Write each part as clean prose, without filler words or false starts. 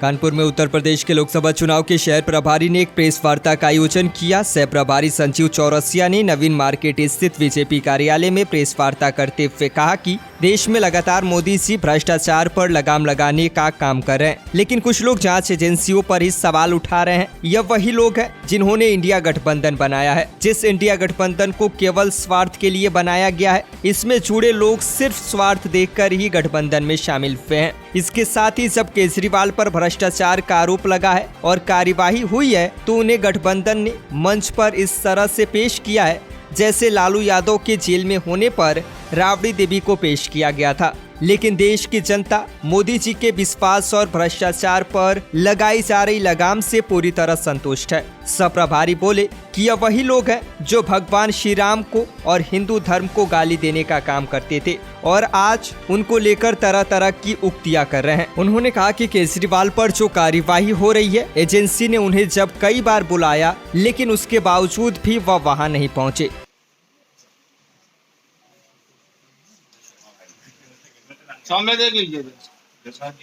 कानपुर में उत्तर प्रदेश के लोकसभा चुनाव के शहर प्रभारी ने एक प्रेस वार्ता का आयोजन किया। सह प्रभारी संजीव चौरसिया ने नवीन मार्केट स्थित बीजेपी कार्यालय में प्रेस वार्ता करते हुए कहा कि देश में लगातार मोदी जी भ्रष्टाचार पर लगाम लगाने का काम कर रहे हैं, लेकिन कुछ लोग जांच एजेंसियों पर ही सवाल उठा रहे हैं। यह वही लोग हैं जिन्होंने इंडिया गठबंधन बनाया है, जिस इंडिया गठबंधन को केवल स्वार्थ के लिए बनाया गया है। इसमें जुड़े लोग सिर्फ स्वार्थ देखकर ही गठबंधन में शामिल हुए हैं। इसके साथ ही जब केजरीवाल पर भ्रष्टाचार का आरोप लगा है और कार्यवाही हुई है, तो उन्हें गठबंधन ने मंच पर इस तरह से पेश किया है जैसे लालू यादव के जेल में होने पर राबड़ी देवी को पेश किया गया था। लेकिन देश की जनता मोदी जी के विश्वास और भ्रष्टाचार पर लगाई जा रही लगाम से पूरी तरह संतुष्ट है। सप्रभारी बोले कि यह वही लोग हैं जो भगवान श्री राम को और हिंदू धर्म को गाली देने का काम करते थे और आज उनको लेकर तरह तरह की उक्तियां कर रहे हैं। उन्होंने कहा कि केजरीवाल पर जो कार्यवाही हो रही है, एजेंसी ने उन्हें जब कई बार बुलाया, लेकिन उसके बावजूद भी वह वहां नहीं पहुंचे।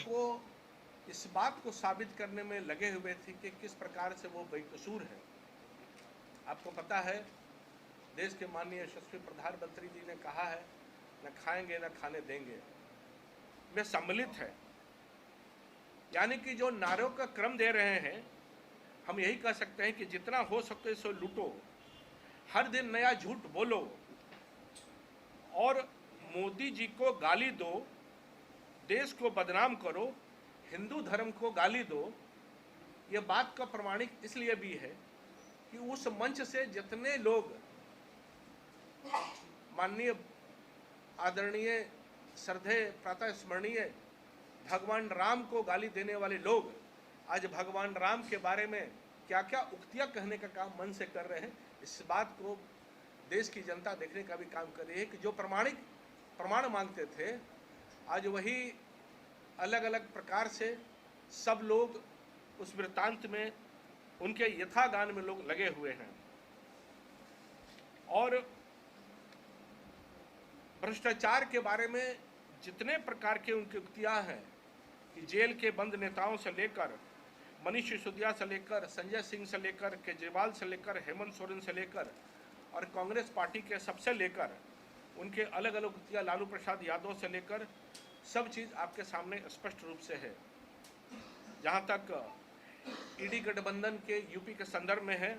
वो इस बात को साबित करने में लगे हुए थे कि किस प्रकार से वो बेकसूर है। आपको पता है, देश के माननीय यशस्वी प्रधानमंत्री जी ने कहा है, न खाएंगे न खाने देंगे में सम्मिलित है। यानी कि जो नारों का क्रम दे रहे हैं, हम यही कह सकते हैं कि जितना हो सके सो लूटो, हर दिन नया झूठ बोलो और मोदी जी को गाली दो, देश को बदनाम करो, हिंदू धर्म को गाली दो। ये बात का प्रमाणिक इसलिए भी है कि उस मंच से जितने लोग माननीय आदरणीय श्रद्धेय प्रातः स्मरणीय भगवान राम को गाली देने वाले लोग आज भगवान राम के बारे में क्या क्या उक्तियां कहने का काम मन से कर रहे हैं, इस बात को देश की जनता देखने का भी काम कर रही है कि जो प्रमाण मांगते थे, आज वही अलग अलग प्रकार से सब लोग उस वृत्तांत में उनके यथागान में लोग लगे हुए हैं। और भ्रष्टाचार के बारे में जितने प्रकार के उनकी उक्तियां हैं कि जेल के बंद नेताओं से लेकर मनीष सिसोदिया से लेकर संजय सिंह से लेकर केजरीवाल से लेकर हेमंत सोरेन से लेकर और कांग्रेस पार्टी के सबसे लेकर उनके अलग अलग उक्तियां लालू प्रसाद यादव से लेकर सब चीज़ आपके सामने स्पष्ट रूप से है। जहां तक ईडी गठबंधन के यूपी के संदर्भ में है,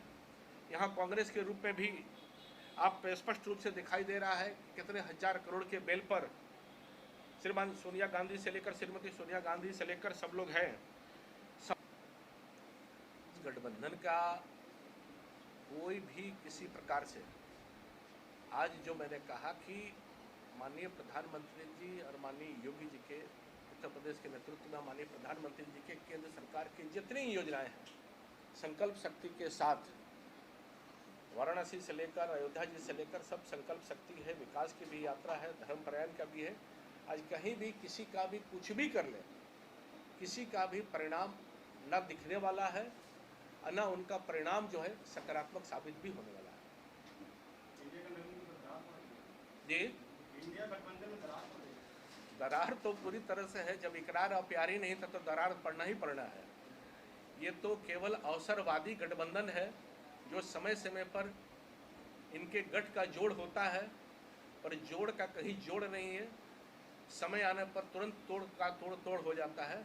यहां कांग्रेस के रूप में भी आप स्पष्ट रूप से दिखाई दे रहा है कि कितने हजार करोड़ के बेल पर श्रीमान सोनिया गांधी से लेकर श्रीमती सोनिया गांधी से लेकर सब लोग हैं। गठबंधन का कोई भी किसी प्रकार से, आज जो मैंने कहा कि माननीय प्रधानमंत्री जी और माननीय योगी जी के उत्तर प्रदेश के नेतृत्व में माननीय प्रधानमंत्री जी के केंद्र सरकार की जितनी योजनाएं हैं, संकल्प शक्ति के साथ वाराणसी से लेकर अयोध्या जी से लेकर सब संकल्प शक्ति है, विकास की भी यात्रा है, धर्म प्रयाण का भी है। आज कहीं भी किसी का भी कुछ भी कर ले, किसी का भी परिणाम न दिखने वाला है, न उनका परिणाम जो है सकारात्मक साबित भी होने वाला है। जी, दरार तो पूरी तरह से है। जब इकरार और प्यार ही नहीं था तो दरार पड़ना ही पड़ना है। ये तो केवल अवसरवादी गठबंधन है जो समय समय पर इनके गठ का जोड़ होता है, पर जोड़ का कहीं जोड़ नहीं है। समय आने पर तुरंत तोड़ का तोड़ हो जाता है।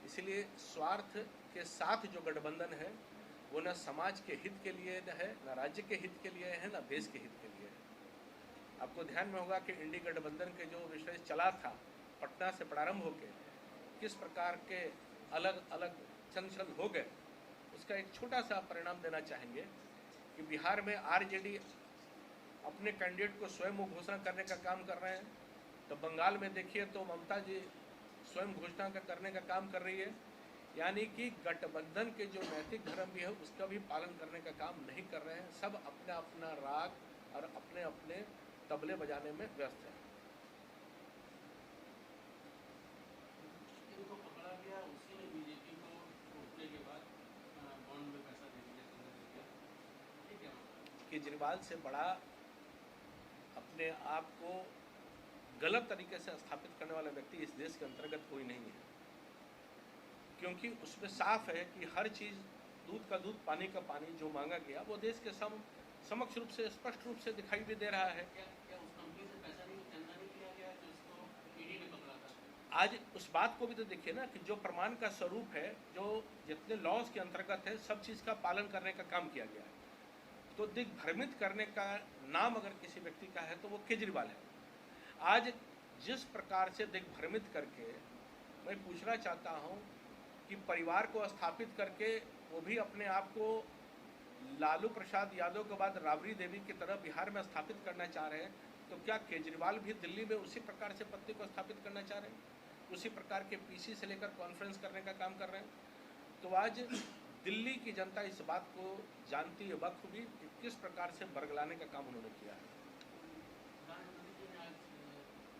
इसलिए स्वार्थ के साथ जो गठबंधन है वो न समाज के हित के लिए है, न राज्य के हित के लिए है, न देश के हित के लिए है। आपको ध्यान में होगा कि इंडी गठबंधन के जो विषय चला था, पटना से प्रारंभ होकर किस प्रकार के अलग अलग चंचल हो गए, उसका एक छोटा सा परिणाम देना चाहेंगे कि बिहार में आरजेडी अपने कैंडिडेट को स्वयं घोषणा करने का काम कर रहे हैं, तो बंगाल में देखिए तो ममता जी स्वयं घोषणा करने का काम कर रही है। यानी कि गठबंधन के जो नैतिक धर्म भी है उसका भी पालन करने का काम नहीं कर रहे हैं। सब अपना अपना राग और अपने अपने तबले बजाने में व्यस्त है। इनको पकड़ा गया, उसी ने बीजेपी को रोकने के बाद बॉन्ड में पैसा दे दिया। ठीक है, केजरीवाल से बड़ा अपने आप को गलत तरीके से स्थापित करने वाला व्यक्ति इस देश के अंतर्गत कोई नहीं है। क्योंकि उसमें साफ है कि हर चीज़, दूध का दूध पानी का पानी जो मांगा गया वो देश के समक्ष रूप से, स्पष्ट रूप से दिखाई भी दे रहा है। क्या उस कंपनी से पैसा नहीं, चंदा नहीं लिया गया जो इसको ईडी ने पकड़ा था? आज उस बात को भी तो देखिए ना कि जो प्रमाण का स्वरूप है, जो जितने लॉज के अंतर्गत है, सब चीज़ का पालन करने का काम किया गया है। तो दिग्भ्रमित करने का नाम अगर किसी व्यक्ति का है तो वो केजरीवाल है। आज जिस प्रकार से दिग्भ्रमित करके, मैं पूछना चाहता हूँ कि परिवार को स्थापित करके वो भी अपने आप को लालू प्रसाद यादव के बाद राबड़ी देवी की तरह बिहार में स्थापित करना चाह रहे हैं, तो क्या केजरीवाल भी दिल्ली में उसी प्रकार से पत्नी को स्थापित करना चाह रहे हैं? उसी प्रकार के पीसी से लेकर कॉन्फ्रेंस करने का काम कर रहे हैं? तो आज दिल्ली की जनता इस बात को जानती है बखूबी कि किस प्रकार से बरगलाने का काम उन्होंने किया है। प्रधानमंत्री जी ने आज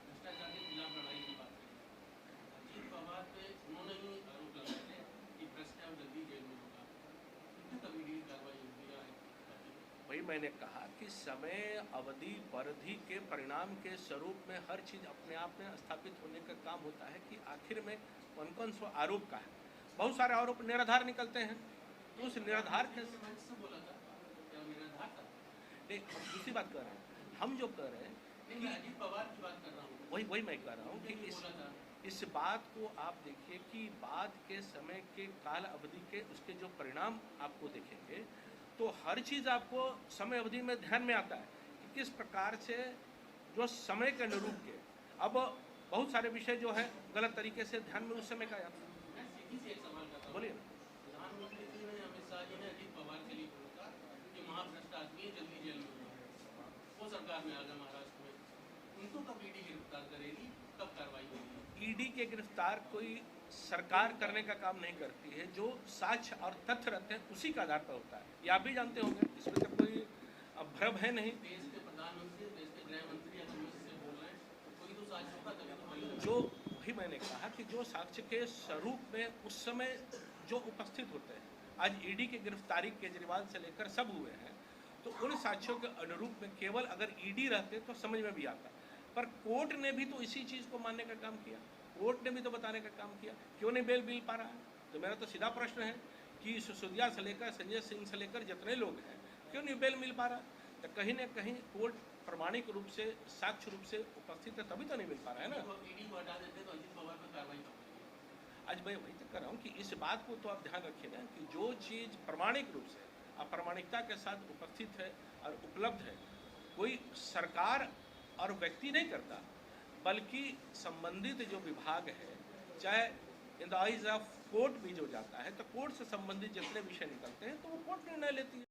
भ्रष्टाचार के खिलाफ लड़ाई की बात की। अजीत पवार पे उन्होंने ही आरोप लगाए थे कि भ्रष्ट है और जल्दी जेल में होगा। कितनी कभी ईडी कार्रवाई होती है? वही मैंने कहा कि समय अवधि परिधि के परिणाम के स्वरूप में हर चीज़ अपने आप में स्थापित होने का काम होता है कि आखिर में कौन कौन सा आरोप का है। बहुत सारे आरोप निराधार निकलते हैं, तो उस निराधार के मंच से बोला था क्या निराधार था? नहीं, हम दूसरी बात कर रहे हैं। हम जो कह रहे हैं नहीं, मैं अजीत पवार की बात कर रहा हूँ। वही मैं कह रहा हूँ कि बोला था इस बात को आप देखिए कि बाद के समय के काल अवधि के उसके जो परिणाम आपको देखेंगे तो हर चीज़ आपको समय अवधि में ध्यान में आता है कि किस प्रकार से जो समय के अनुरूप के, अब बहुत सारे विषय जो है गलत तरीके से ध्यान में उस समय का आता है। मैं सीधी से एक सवाल करता हूँ। बोलिए ना। प्रधानमंत्री जी ने, अमित शाह जी ने अजीत पवार के लिए बोला कि महाभ्रष्ट आदमी है, जल्दी जेल में होगा। वो सरकार में आ गया महाराष्ट्र में, उनको कब ईडी गिरफ्तार करेगी, कब कार्रवाई होगी? ईडी के गिरफ्तार कोई सरकार करने का काम नहीं करती है, जो साक्ष्य और तथ्य रहते हैं उसी के आधार पर होता है। ये आप भी जानते होंगे, इसमें तो कोई भ्रम है नहीं। देश के प्रधानमंत्री, देश के गृह मंत्री अगर मुझसे बोल रहे हैं, कोई तो साक्ष्य होगा तभी तो बनी। जो वही मैंने कहा कि जो साक्ष्य के स्वरूप में उस समय जो उपस्थित होते हैं, आज ईडी की गिरफ्तारी केजरीवाल से लेकर सब हुए हैं, तो उन साक्ष्यों के अनुरूप में केवल अगर ईडी रहते तो समझ में भी आता। पर कोर्ट ने भी तो इसी चीज़ को मानने का काम किया, कोर्ट ने भी तो बताने का काम किया, क्यों नहीं बेल मिल पा रहा है? तो मेरा तो सीधा प्रश्न है कि सिसोदिया से लेकर संजय सिंह से लेकर जितने लोग हैं, क्यों नहीं बेल मिल पा रहा? तो कहीं ना कहीं कोर्ट प्रमाणिक रूप से, साक्ष्य रूप से उपस्थित है, तभी तो नहीं मिल पा रहा है ना। तो ईडी को हटा देते तो अजीत पवार पर कार्रवाई कब होगी? आज मैं वही तो कर रहा हूँ कि इस बात को तो आप ध्यान रखिए ना कि जो चीज़ प्रमाणिक रूप से अप्रामाणिकता के साथ उपस्थित है और उपलब्ध है, कोई सरकार और व्यक्ति नहीं करता, बल्कि संबंधित जो विभाग है, चाहे in the eyes of court भी जो जाता है, तो कोर्ट से संबंधित जितने विषय निकलते हैं तो वो कोर्ट निर्णय लेती है।